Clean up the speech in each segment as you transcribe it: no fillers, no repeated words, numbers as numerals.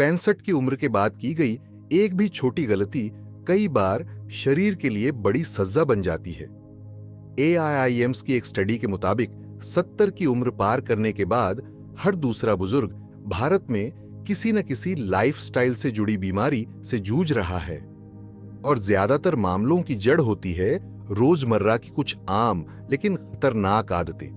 65 की उम्र के बाद की गई एक भी छोटी गलती कई बार शरीर के लिए बड़ी सजा बन जाती है। AIIMS की एक स्टडी के मुताबिक 70 की उम्र पार करने के बाद हर दूसरा बुजुर्ग भारत में किसी न किसी लाइफस्टाइल से जुड़ी बीमारी से जूझ रहा है, और ज्यादातर मामलों की जड़ होती है रोजमर्रा की कुछ आम लेकिन खतरनाक आदतें।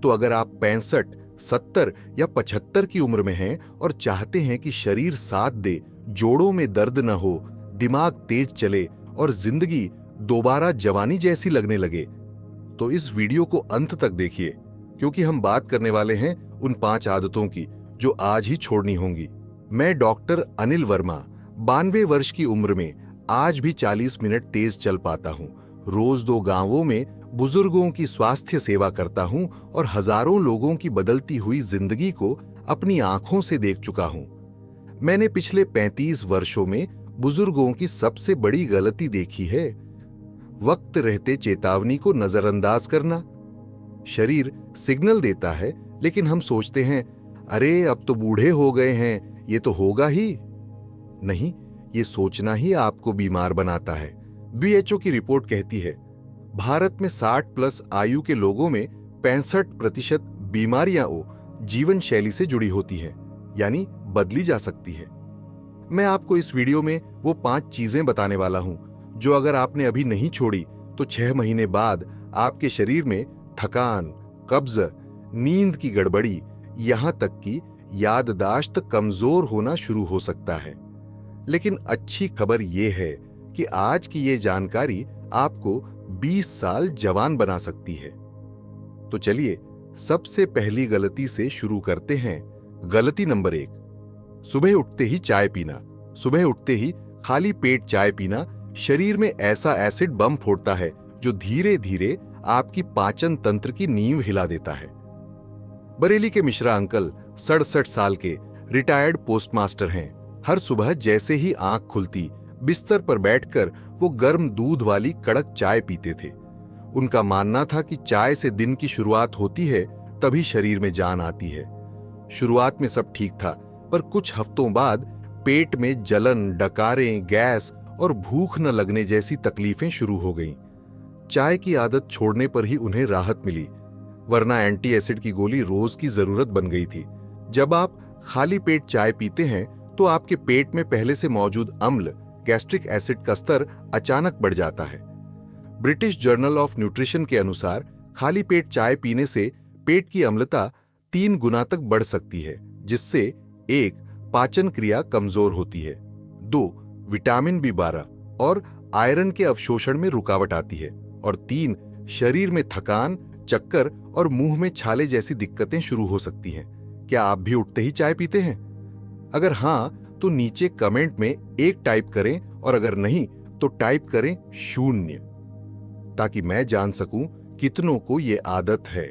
तो अगर आप 65, 70 या 75 की उम्र में हैं और चाहते हैं कि शरीर साथ दे, जोड़ों में दर्द न हो, दिमाग तेज चले और जिंदगी दोबारा जवानी जैसी लगने लगे, तो इस वीडियो को अंत तक देखिए, क्योंकि हम बात करने वाले हैं उन 5 आदतों की जो आज ही छोड़नी होंगी। मैं डॉक्टर अनिल वर्मा 92 वर्ष की उम्र में आज भी 40 मिनट तेज चल पाता हूं। रोज 2 गांवों में बुजुर्गों की स्वास्थ्य सेवा करता हूं और हजारों लोगों की बदलती हुई जिंदगी को अपनी आंखों से देख चुका हूं। मैंने पिछले 35 वर्षों में बुजुर्गों की सबसे बड़ी गलती देखी है, वक्त रहते चेतावनी को नजरअंदाज करना। शरीर सिग्नल देता है, लेकिन हम सोचते हैं, अरे अब तो बूढ़े हो गए हैं, ये तो होगा ही। नहीं, ये सोचना ही आपको बीमार बनाता है। WHO की रिपोर्ट कहती है, भारत में 60 प्लस आयु के लोगों में 65% बीमारियां जीवन शैली से जुड़ी होती हैं, यानी बदली जा सकती है। मैं आपको इस वीडियो में वो 5 चीजें बताने वाला हूं जो अगर आपने अभी नहीं छोड़ी तो 6 महीने बाद आपके शरीर में थकान, कब्ज, नींद की गड़बड़ी, यहां तक कि याददाश्त कमजोर होना शुरू हो सकता है। लेकिन अच्छी खबर यह है कि आज की ये जानकारी आपको 20 साल जवान बना सकती है। तो चलिए सबसे पहली गलती से शुरू करते हैं। गलती नंबर 1, सुबह उठते ही चाय पीना। सुबह उठते ही खाली पेट चाय पीना शरीर में ऐसा एसिड बम फोड़ता है जो धीरे धीरे आपकी पाचन तंत्र की नींव हिला देता है। बरेली के मिश्रा अंकल 67 साल के रिटायर्ड पोस्टमास्टर हैं। हर सुबह जैसे ही आंख खुलती बिस्तर पर बैठकर वो गर्म दूध वाली कड़क चाय पीते थे। उनका मानना था कि चाय से दिन की शुरुआत होती है, तभी शरीर में जान आती है। शुरुआत में सब ठीक था, पर कुछ हफ्तों बाद पेट में जलन, डकारें, गैस और भूख न लगने जैसी तकलीफें शुरू हो गईं। चाय की आदत छोड़ने पर ही उन्हें राहत मिली, वरना एंटी एसिड की गोली रोज की जरूरत बन गई थी। जब आप खाली पेट चाय पीते हैं तो आपके पेट में पहले से मौजूद अम्ल, गैस्ट्रिक एसिड का स्तर अचानक बढ़ जाता है। ब्रिटिश जर्नल ऑफ न्यूट्रिशन के अनुसार खाली पेट चाय पीने से पेट की अम्लता 3 गुना तक बढ़ सकती है, जिससे 1, पाचन क्रिया कमजोर होती है, 2, विटामिन B12 और आयरन के अवशोषण में रुकावट आती है, और 3, शरीर में थकान, चक्कर और मुंह में छाले जैसी दिक्कतें शुरू हो सकती हैं। क्या आप भी उठते ही चाय पीते हैं? अगर हां, तो नीचे कमेंट में 1 टाइप करें, और अगर नहीं तो टाइप करें 0, ताकि मैं जान सकूं कितनों को ये आदत है।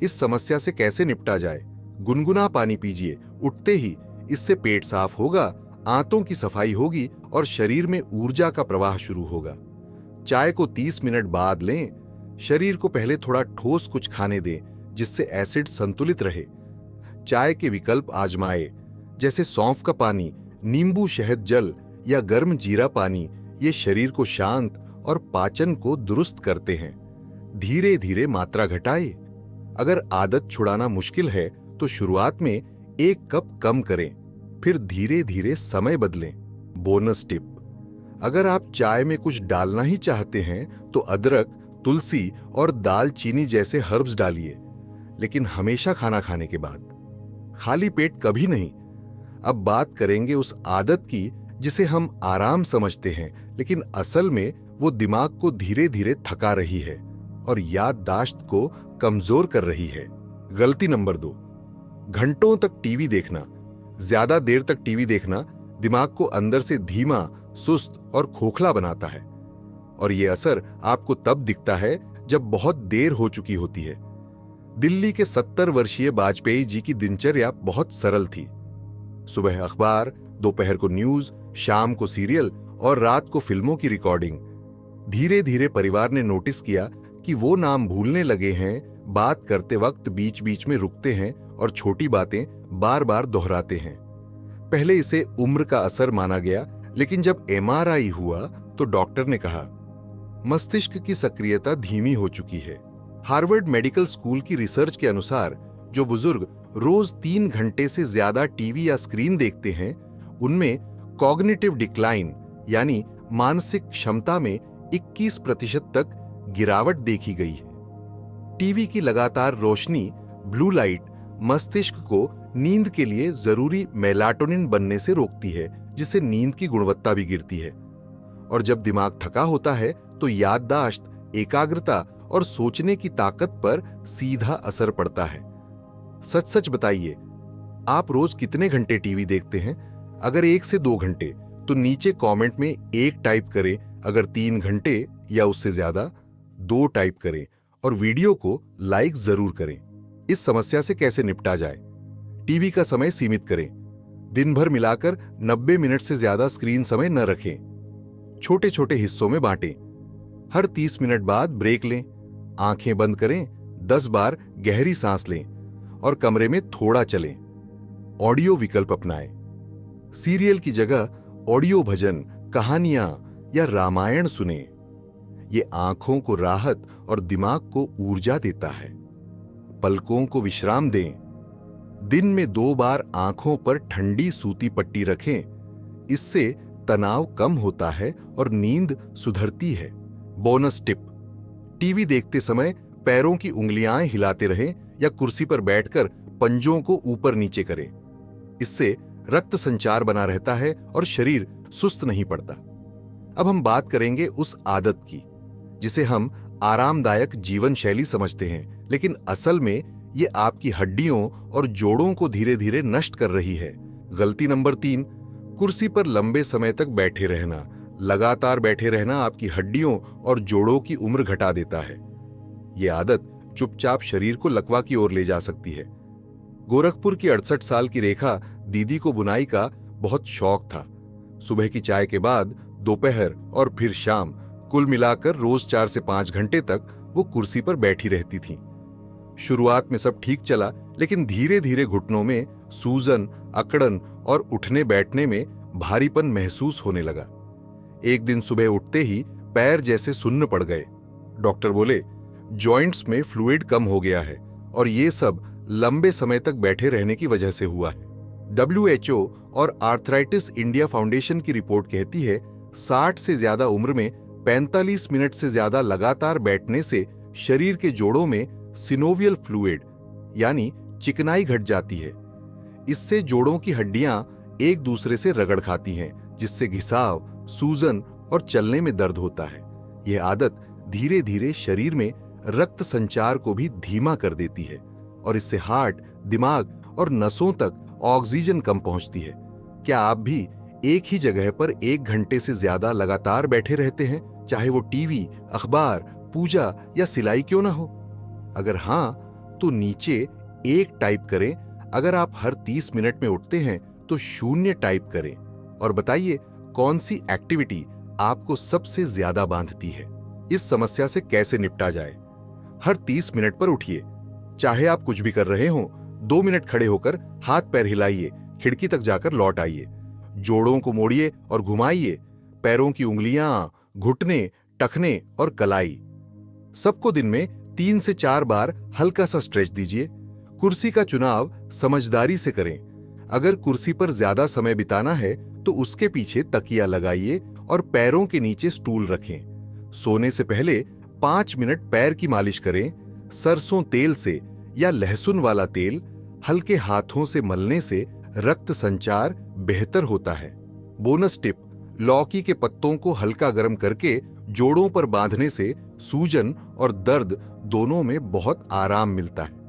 इस समस्या से कैसे निपटा जाए? गुनगुना पानी पीजिए उठते ही, इससे पेट साफ होगा, आंतों की सफाई होगी और शरीर में ऊर्जा का प्रवाह शुरू होगा। चाय को 30 मिनट बाद लें। शरीर को पहले थोड़ा ठोस कुछ खाने दें, जिससे एसिड संतुलित रहे। चाय के विकल्प आजमाएं, जैसे सौंफ का पानी, नींबू शहद जल या गर्म जीरा पानी। ये शरीर को शांत और पाचन को दुरुस्त करते हैं। धीरे धीरे मात्रा घटाएं। अगर आदत छुड़ाना मुश्किल है तो शुरुआत में 1 कप कम करें, फिर धीरे धीरे समय बदलें। बोनस टिप, अगर आप चाय में कुछ डालना ही चाहते हैं तो अदरक, तुलसी और दालचीनी जैसे हर्ब्स डालिए, लेकिन हमेशा खाना खाने के बाद, खाली पेट कभी नहीं। अब बात करेंगे उस आदत की जिसे हम आराम समझते हैं, लेकिन असल में वो दिमाग को धीरे धीरे थका रही है और याददाश्त को कमजोर कर रही है। गलती नंबर 2, घंटों तक टीवी देखना। ज्यादा देर तक टीवी देखना दिमाग को अंदर से धीमा, सुस्त और खोखला बनाता है, और ये असर आपको तब दिखता है जब बहुत देर हो चुकी होती है। दिल्ली के 70 वर्षीय वाजपेयी जी की दिनचर्या बहुत सरल थी। सुबह अखबार, दोपहर को न्यूज, शाम को सीरियल और रात को फिल्मों की रिकॉर्डिंग। धीरे धीरे परिवार ने नोटिस किया कि वो नाम भूलने लगे हैं, बात करते वक्त बीच बीच में रुकते हैं और छोटी बातें बार बार दोहराते हैं। पहले इसे उम्र का असर माना गया, लेकिन जब एमआरआई हुआ तो डॉक्टर ने कहा मस्तिष्क की सक्रियता धीमी हो चुकी है। हार्वर्ड मेडिकल स्कूल की रिसर्च के अनुसार जो बुजुर्ग रोज 3 घंटे से ज्यादा टीवी या स्क्रीन देखते हैं, उनमें कॉग्निटिव डिक्लाइन यानी मानसिक क्षमता में 21% तक गिरावट देखी गई है। टीवी की लगातार रोशनी, ब्लू लाइट, मस्तिष्क को नींद के लिए जरूरी मेलाटोनिन बनने से रोकती है, जिससे नींद की गुणवत्ता भी गिरती है। और जब दिमाग थका होता है तो याददाश्त, एकाग्रता और सोचने की ताकत पर सीधा असर पड़ता है। सच सच बताइए, आप रोज कितने घंटे टीवी देखते हैं? अगर 1 से 2 घंटे तो नीचे कमेंट में 1 टाइप करें, अगर 3 घंटे या उससे ज्यादा 2 टाइप करें और वीडियो को लाइक जरूर करें। इस समस्या से कैसे निपटा जाए? टीवी का समय सीमित करें। दिन भर मिलाकर 90 मिनट से ज्यादा स्क्रीन समय न रखें। छोटे छोटे हिस्सों में बांटें। हर 30 मिनट बाद ब्रेक लें। आंखें बंद करें, 10 बार गहरी सांस लें और कमरे में थोड़ा चलें। ऑडियो विकल्प अपनाएं। सीरियल की जगह ऑडियो भजन, कहानियां या रामायण सुने। ये आंखों को राहत और दिमाग को ऊर्जा देता है। पलकों को विश्राम दें। दिन में 2 बार आंखों पर ठंडी सूती पट्टी रखें। इससे तनाव कम होता है और नींद सुधरती है। बोनस टिप: टीवी देखते समय पैरों की उंगलियां हिलाते रहें या कुर्सी पर बैठकर पंजों को ऊपर नीचे करें। इससे रक्त संचार बना रहता है और शरीर सुस्त नहीं पड़ता। अब हम बात करेंगे उस आदत की जिसे हम आरामदायक जीवन शैली समझते हैं, लेकिन असल में ये आपकी हड्डियों और जोड़ों को धीरे धीरे नष्ट कर रही है। गलती नंबर 3, कुर्सी पर लंबे समय तक बैठे रहना। लगातार बैठे रहना आपकी हड्डियों और जोड़ों की उम्र घटा देता है। ये आदत चुपचाप शरीर को लकवा की ओर ले जा सकती है। गोरखपुर की 68 साल की रेखा दीदी को बुनाई का बहुत शौक था। सुबह की चाय के बाद, दोपहर और फिर शाम, कुल मिलाकर रोज 4 से 5 घंटे तक वो कुर्सी पर बैठी रहती थीं। शुरुआत में सब ठीक चला, लेकिन धीरे धीरे घुटनों में सूजन, अकड़न और उठने बैठने में भारीपन महसूस होने लगा। एक दिन सुबह उठते ही पैर जैसे सुन्न पड़ गए। डॉक्टर बोले जॉइंट्स में फ्लूइड कम हो गया है और ये सब लंबे समय तक बैठे रहने की वजह से हुआ है। WHO और आर्थराइटिस इंडिया फाउंडेशन की रिपोर्ट कहती है 60 से ज्यादा उम्र में 45 मिनट से ज्यादा लगातार बैठने से शरीर के जोड़ों में सिनोवियल फ्लूइड यानी चिकनाई घट जाती है। इससे जोड़ों की हड्डियां एक दूसरे से रगड़ खाती हैं, जिससे घिसाव, सूजन और चलने में दर्द होता है। यह आदत धीरे धीरे शरीर में रक्त संचार को भी धीमा कर देती है और इससे हार्ट, दिमाग और नसों तक ऑक्सीजन कम पहुंचती है। क्या आप भी एक ही जगह पर 1 घंटे से ज्यादा लगातार बैठे रहते हैं, चाहे वो टीवी, अखबार, पूजा या सिलाई क्यों ना हो? अगर हां, तो नीचे 1 टाइप करें। अगर आप हर 30 मिनट में उठते हैं तो 0 टाइप करें और बताइए कौन सी एक्टिविटी आपको सबसे ज्यादा बांधती है। इस समस्या से कैसे निपटा जाए? हर 30 मिनट पर उठिए। चाहे आप कुछ भी कर रहे हो, 2 मिनट खड़े होकर हाथ पैर हिलाइए, खिड़की तक जाकर लौट आइए। जोड़ों को मोड़िए और घुमाइए। पैरों की उंगलियां, घुटने, टखने और कलाई, सबको दिन में 3 से 4 बार हल्का सा स्ट्रेच दीजिए। कुर्सी का चुनाव समझदारी से करें। अगर कुर्सी पर ज्यादा समय बिताना है तो उसके पीछे तकिया लगाइए और पैरों के नीचे स्टूल रखें। सोने से पहले 5 मिनट पैर की मालिश करें। सरसों तेल से या लहसुन वाला तेल हल्के हाथों से मलने से रक्त संचार बेहतर होता है। बोनस टिप: लौकी के पत्तों को हल्का गर्म करके जोड़ों पर बांधने से सूजन और दर्द दोनों में बहुत आराम मिलता है।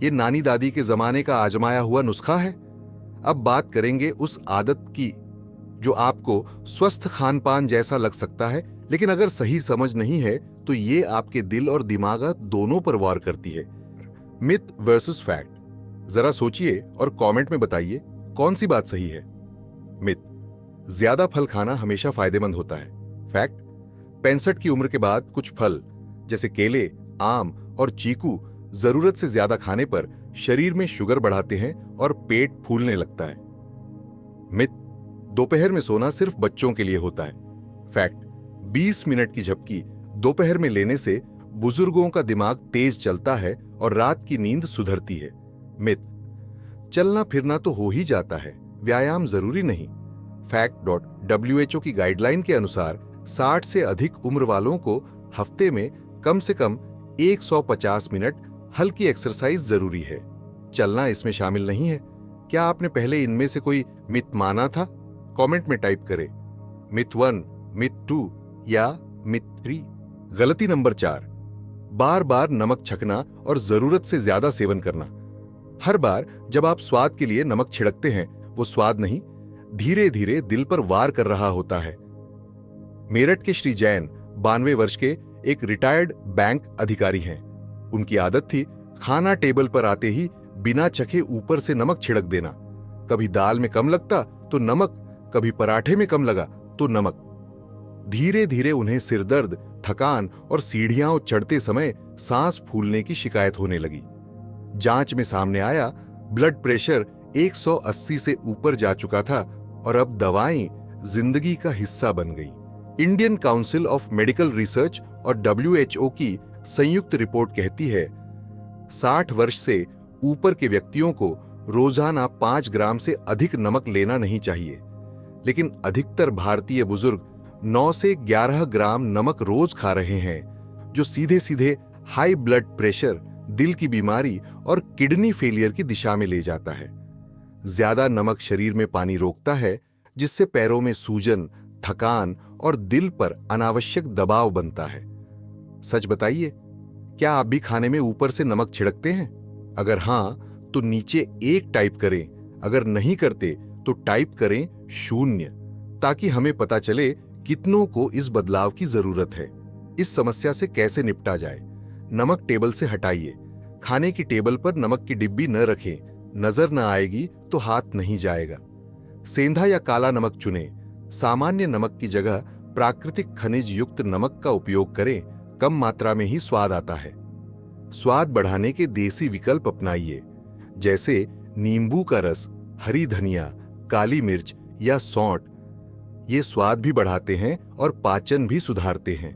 ये नानी दादी के जमाने का आजमाया हुआ नुस्खा है। अब बात करेंगे उस आदत की जो आपको स्वस्थ खान पान जैसा लग सकता है, लेकिन अगर सही समझ नहीं है तो ये आपके दिल और दिमाग दोनों पर वार करती है। Myth versus fact. जरा सोचिए और कमेंट में बताइए कौन सी बात सही है। मिथ: ज्यादा फल खाना हमेशा फायदेमंद होता है। फैक्ट: 65 की उम्र के बाद कुछ फल जैसे केले, आम और चीकू जरूरत से ज्यादा खाने पर शरीर में शुगर बढ़ाते हैं और पेट फूलने लगता है। मिथ, दोपहर में सोना सिर्फ बच्चों के लिए होता है। फैक्ट, 20 मिनट की झपकी दोपहर में लेने से बुजुर्गों का दिमाग तेज चलता है और रात की नींद सुधरती है। मिथ, चलना फिरना तो हो ही जाता है, व्यायाम जरूरी नहीं। फैक्ट.WHO की गाइडलाइन के अनुसार 60 से अधिक उम्र वालों को हफ्ते में कम से कम 150 मिनट हल्की एक्सरसाइज जरूरी है। चलना इसमें शामिल नहीं है। क्या आपने पहले इनमें से कोई मिथ माना था? कमेंट में टाइप करें मिथ 1, मिथ 2 या मिथ 3। गलती नंबर 4, बार बार नमक छकना और जरूरत से ज्यादा सेवन करना। हर बार जब आप स्वाद के लिए नमक छिड़कते हैं, वो स्वाद नहीं, धीरे धीरे दिल पर वार कर रहा होता है। मेरठ के श्री जैन 92 वर्ष के एक रिटायर्ड बैंक अधिकारी हैं। उनकी आदत थी खाना टेबल पर आते ही बिना चखे ऊपर से नमक छिड़क देना। कभी दाल में कम लगता तो नमक, कभी पराठे में कम लगा तो नमक। धीरे धीरे उन्हें सिरदर्द, थकान और सीढ़ियां चढ़ते समय सांस फूलने की शिकायत होने लगी। जांच में सामने आया ब्लड प्रेशर 180 से ऊपर जा चुका था और अब दवाएं जिंदगी का हिस्सा बन गई। Indian council of medical research और WHO की संयुक्त रिपोर्ट कहती है 60 वर्ष से ऊपर के व्यक्तियों को रोजाना 5 ग्राम से अधिक नमक लेना नहीं चाहिए, लेकिन अधिकतर भारतीय बुजुर्ग 9 से 11 ग्राम नमक रोज खा रहे हैं, जो सीधे सीधे हाई ब्लड प्रेशर, दिल की बीमारी और किडनी फेलियर की दिशा में ले जाता है। ज्यादा नमक शरीर में पानी रोकता है, जिससे पैरों में सूजन, थकान और दिल पर अनावश्यक दबाव बनता है। सच बताइए, क्या आप भी खाने में ऊपर से नमक छिड़कते हैं? अगर हां, तो नीचे 1 टाइप करें। अगर नहीं करते तो टाइप करें 0, ताकि हमें पता चले कितनों को इस बदलाव की जरूरत है। इस समस्या से कैसे निपटा जाए? नमक टेबल से हटाइए। खाने की टेबल पर नमक की डिब्बी न रखें, नजर न आएगी तो हाथ नहीं जाएगा। सेंधा या काला नमक चुनें। सामान्य नमक की जगह प्राकृतिक खनिज युक्त नमक का उपयोग करें, कम मात्रा में ही स्वाद आता है। स्वाद बढ़ाने के देसी विकल्प अपनाइए, जैसे नींबू का रस, हरी धनिया, काली मिर्च या सौंठ। ये स्वाद भी बढ़ाते हैं और पाचन भी सुधारते हैं।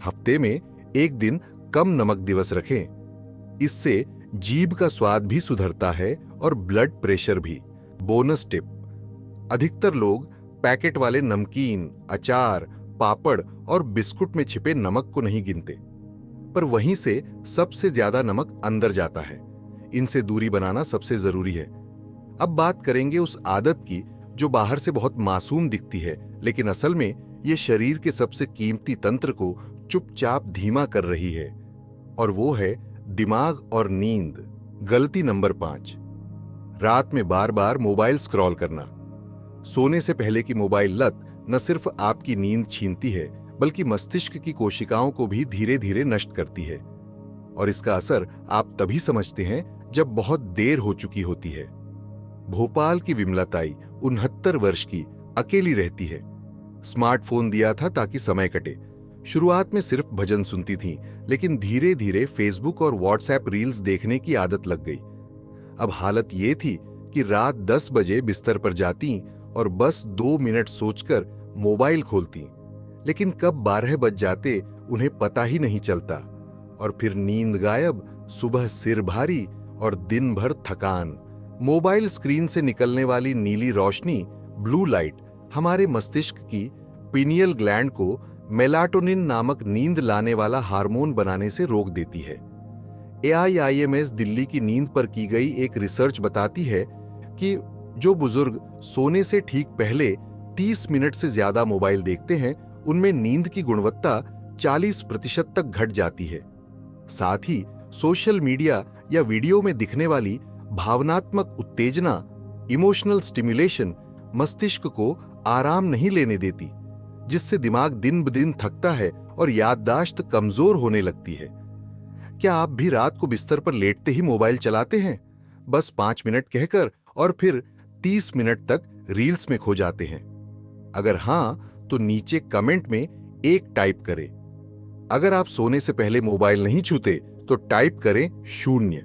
हफ्ते में 1 दिन कम नमक दिवस रखें। इससे जीभ का स्वाद भी सुधरता है और ब्लड प्रेशर भी। बोनस टिप, अधिकतर लोग पैकेट वाले नमकीन, अचार, पापड़ और बिस्कुट में छिपे नमक को नहीं गिनते, पर वहीं से सबसे ज्यादा नमक अंदर जाता है। इनसे दूरी बनाना सबसे जरूरी है। अब बात करेंगे उस आदत की जो बाहर से बहुत मासूम दिखती है, लेकिन असल में ये शरीर के सबसे कीमती तंत्र को चुपचाप धीमा कर रही है, और वो है दिमाग और नींद। गलती नंबर 5, रात में बार बार मोबाइल स्क्रॉल करना। सोने से पहले की मोबाइल लत न सिर्फ आपकी नींद छीनती है, बल्कि मस्तिष्क की कोशिकाओं को भी धीरे धीरे नष्ट करती है, और इसका असर आप तभी समझते हैं जब बहुत देर हो चुकी होती है। भोपाल की विमलताई 69 वर्ष की अकेली रहती है। स्मार्टफोन दिया था ताकि समय कटे। शुरुआत में सिर्फ भजन सुनती थी, लेकिन धीरे धीरे फेसबुक और व्हाट्सएप रील्स देखने की आदत लग गई। अब हालत ये थी कि रात 10 बजे बिस्तर पर जाती और बस 2 मिनट सोचकर मोबाइल खोलती, लेकिन कब 12 बज जाते उन्हें पता ही नहीं चलता, और फिर नींद गायब, सुबह सिर भारी और दिन भर थकान। मोबाइल स्क्रीन से निकलने वाली नीली रोशनी, ब्लू लाइट, हमारे मस्तिष्क की पीनियल ग्लैंड को मेलाटोनिन नामक नींद लाने वाला हार्मोन बनाने से रोक देती है। AIIMS दिल्ली की नींद पर की गई एक रिसर्च बताती है कि जो बुजुर्ग सोने से ठीक पहले 30 मिनट से ज्यादा मोबाइल देखते हैं, उनमें नींद की गुणवत्ता 40% तक घट जाती है। साथ ही सोशल मीडिया या वीडियो में दिखने वाली भावनात्मक उत्तेजना, इमोशनल स्टिमुलेशन, मस्तिष्क को आराम नहीं लेने देती, जिससे दिमाग दिन ब दिन थकता है और याददाश्त कमजोर होने लगती है। क्या आप भी रात को बिस्तर पर लेटते ही मोबाइल चलाते हैं, बस 5 मिनट कहकर, और फिर 30 मिनट तक रील्स में खो जाते हैं? अगर हां, तो नीचे कमेंट में 1 टाइप करें। अगर आप सोने से पहले मोबाइल नहीं छूते तो टाइप करें 0,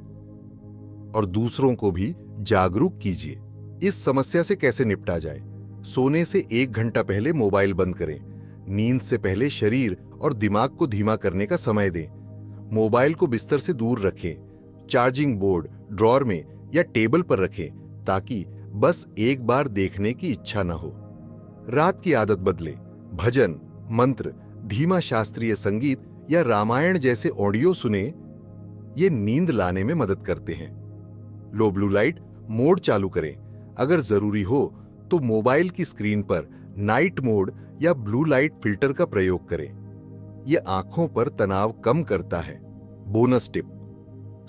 और दूसरों को भी जागरूक कीजिए। इस समस्या से कैसे निपटा जाए? सोने से 1 घंटा पहले मोबाइल बंद करें। नींद से पहले शरीर और दिमाग को धीमा करने का समय दें। मोबाइल को बिस्तर से दूर रखें। चार्जिंग बोर्ड ड्रॉर में या टेबल पर रखें ताकि बस एक बार देखने की इच्छा न हो। रात की आदत बदलें। भजन, मंत्र, धीमा शास्त्रीय संगीत या रामायण जैसे ऑडियो सुने। ये नींद लाने में मदद करते हैं। लो ब्लू लाइट मोड चालू करें। अगर जरूरी हो तो मोबाइल की स्क्रीन पर नाइट मोड या ब्लू लाइट फिल्टर का प्रयोग करें। यह आंखों पर तनाव कम करता है। बोनस टिप: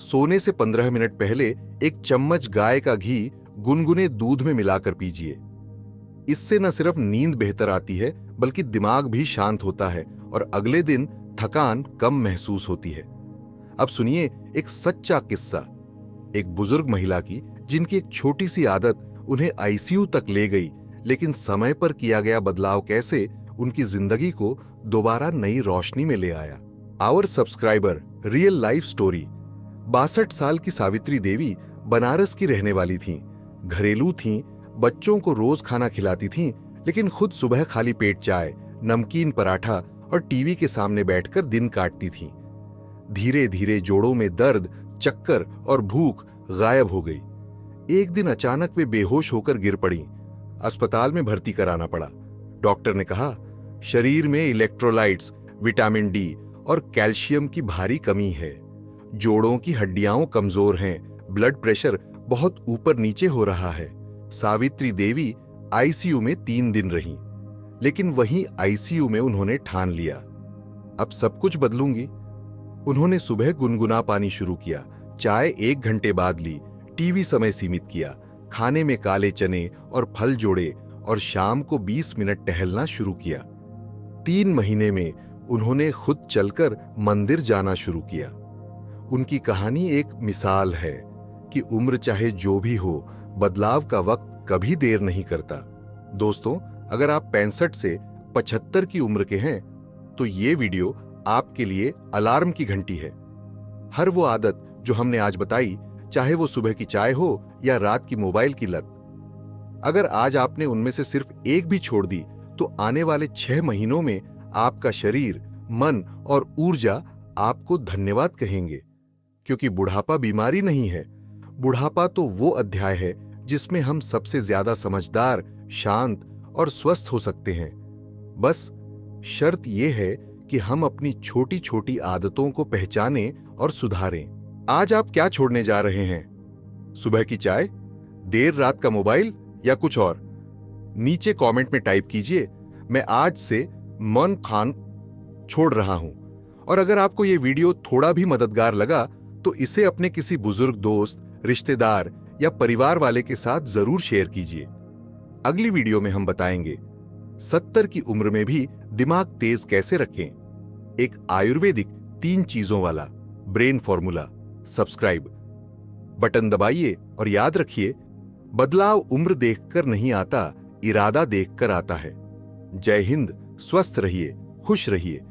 सोने से 15 मिनट पहले 1 चम्मच गाय का घी गुनगुने दूध में मिलाकर पीजिए। इससे न सिर्फ नींद बेहतर आती है बल्कि दिमाग भी शांत होता है और अगले दिन थकान कम महसूस होती है। अब सुनिए एक सच्चा किस्सा एक बुजुर्ग महिला की, जिनकी एक छोटी सी आदत उन्हें आईसीयू तक ले गई, लेकिन समय पर किया गया बदलाव कैसे उनकी जिंदगी को दोबारा नई रोशनी में ले आया। Our subscriber real life story. 62 साल की सावित्री देवी बनारस की रहने वाली थीं। घरेलू थीं, बच्चों को रोज खाना खिलाती थीं, लेकिन खुद सुबह खाली पेट चाय, नमकीन पराठा और टीवी के सामने बैठकर दिन काटती थीं। धीरे धीरे जोड़ों में दर्द, चक्कर और भूख गायब हो गई। एक दिन अचानक वे बेहोश होकर गिर पड़ी। अस्पताल में भर्ती कराना पड़ा। डॉक्टर ने कहा, शरीर में इलेक्ट्रोलाइट्स, विटामिन डी और कैल्शियम की भारी कमी है। जोड़ों की हड्डियां कमजोर हैं, ब्लड प्रेशर बहुत ऊपर नीचे हो रहा है। सावित्री देवी आईसीयू में 3 दिन रहीं, लेकिन वहीं आईसीयू में उन्होंने ठान लिया, अब सब कुछ बदलूंगी। उन्होंने सुबह गुनगुना पानी शुरू किया, चाय 1 घंटे बाद ली, टीवी समय सीमित किया, खाने में काले चने और फल जोड़े और शाम को 20 मिनट टहलना शुरू किया। 3 महीने में उन्होंने खुद चलकर मंदिर जाना शुरू किया। उनकी कहानी एक मिसाल है कि उम्र चाहे जो भी हो, बदलाव का वक्त कभी देर नहीं करता। दोस्तों, अगर आप 65 से 75 की उम्र के हैं तो ये वीडियो आपके लिए अलार्म की घंटी है। हर वो आदत जो हमने आज बताई, चाहे वो सुबह की चाय हो या रात की मोबाइल की लत, अगर आज आपने उनमें से सिर्फ एक भी छोड़ दी तो आने वाले 6 महीनों में आपका शरीर, मन और ऊर्जा आपको धन्यवाद कहेंगे। क्योंकि बुढ़ापा बीमारी नहीं है, बुढ़ापा तो वो अध्याय है जिसमें हम सबसे ज्यादा समझदार, शांत और स्वस्थ हो सकते हैं। बस शर्त यह है कि हम अपनी छोटी छोटी आदतों को पहचानें और सुधारें। आज आप क्या छोड़ने जा रहे हैं? सुबह की चाय, देर रात का मोबाइल या कुछ और? नीचे कमेंट में टाइप कीजिए, मैं आज से मन खान छोड़ रहा हूं। और अगर आपको यह वीडियो थोड़ा भी मददगार लगा तो इसे अपने किसी बुजुर्ग दोस्त, रिश्तेदार या परिवार वाले के साथ जरूर शेयर कीजिए। अगली वीडियो में हम बताएंगे 70 की उम्र में भी दिमाग तेज कैसे रखें। एक आयुर्वेदिक 3 चीजों वाला ब्रेन फॉर्मूला। सब्सक्राइब बटन दबाइए और याद रखिए, बदलाव उम्र देखकर नहीं आता, इरादा देखकर आता है। जय हिंद, स्वस्थ रहिए, खुश रहिए।